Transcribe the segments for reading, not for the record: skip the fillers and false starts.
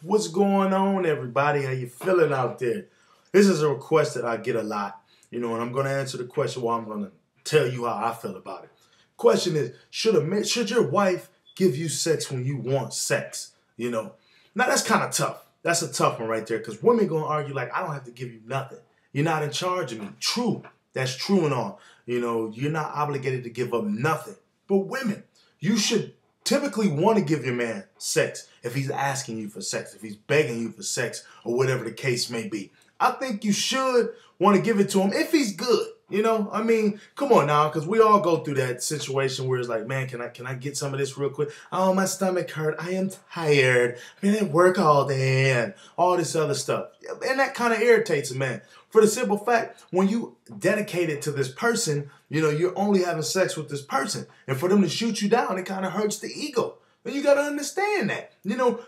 What's going on, everybody? How you feeling out there? This is a request that I get a lot, and I'm going to answer the question while I'm going to tell you how I feel about it. Question is, should your wife give you sex when you want sex? Now that's kind of tough. That's a tough one right there because women going to argue like, I don't have to give you nothing. You're not in charge of me. True. That's true and all. You're not obligated to give up nothing. But women, you should typically want to give your man sex if he's asking you for sex, if he's begging you for sex, or whatever the case may be. I think you should want to give it to him if he's good. Come on now, because we all go through that situation where it's like, man, can I get some of this real quick? Oh, my stomach hurt. I am tired. I didn't work all day and all this other stuff. And that kind of irritates a man. For the simple fact, when you dedicate it to this person, you're only having sex with this person. And for them to shoot you down, it kind of hurts the ego. And you got to understand that.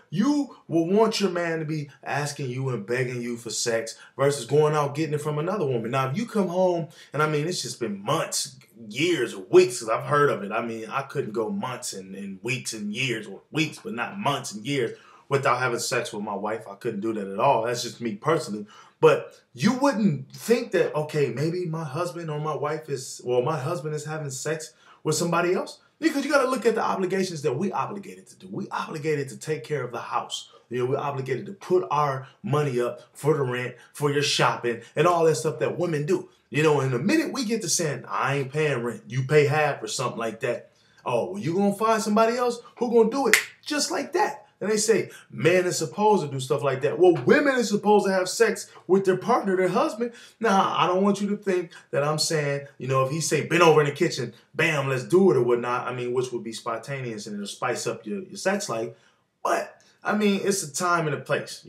You will want your man to be asking you and begging you for sex versus going out getting it from another woman. Now, if you come home, and it's just been months, years, or weeks, because I've heard of it. I couldn't go months and weeks and years, or weeks, but not months and years without having sex with my wife. I couldn't do that at all. That's just me personally. But you wouldn't think that, okay, maybe my husband or my husband is having sex with somebody else. Because you got to look at the obligations that we obligated to do. We obligated to take care of the house. We're obligated to put our money up for the rent, for your shopping, and all that stuff that women do. And the minute we get to saying, I ain't paying rent, you pay half or something like that. Oh, well, you going to find somebody else who going to do it just like that. And they say, men is supposed to do stuff like that. Well, women is supposed to have sex with their partner, their husband. Now, I don't want you to think that I'm saying, if he say, bend over in the kitchen, bam, let's do it or whatnot. Which would be spontaneous and it'll spice up your sex life. But, it's a time and a place,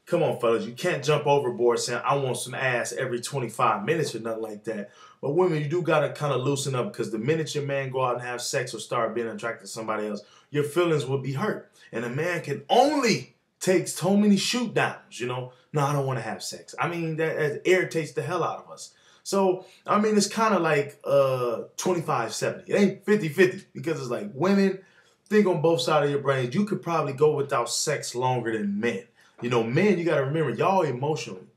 Come on, fellas. You can't jump overboard saying, I want some ass every 25 minutes or nothing like that. But women, you do got to kind of loosen up because the minute your man go out and have sex or start being attracted to somebody else, your feelings will be hurt. And a man can only take so many shoot downs, No, I don't want to have sex. That irritates the hell out of us. So, it's kind of like 25-70. It ain't 50-50 because it's like women, think on both sides of your brains. You could probably go without sex longer than men. Men, you got to remember, y'all emotionally,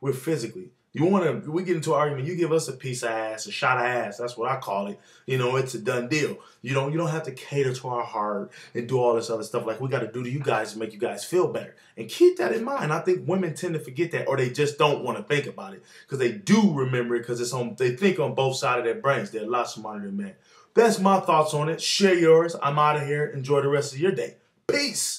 we're physically. We get into an argument, you give us a piece of ass, a shot of ass, that's what I call it. It's a done deal. You don't have to cater to our heart and do all this other stuff like we got to do to you guys to make you guys feel better. And keep that in mind. I think women tend to forget that, or they just don't want to think about it because they do remember it because they think on both sides of their brains. They're a lot smarter than men. That's my thoughts on it. Share yours. I'm out of here. Enjoy the rest of your day. Peace.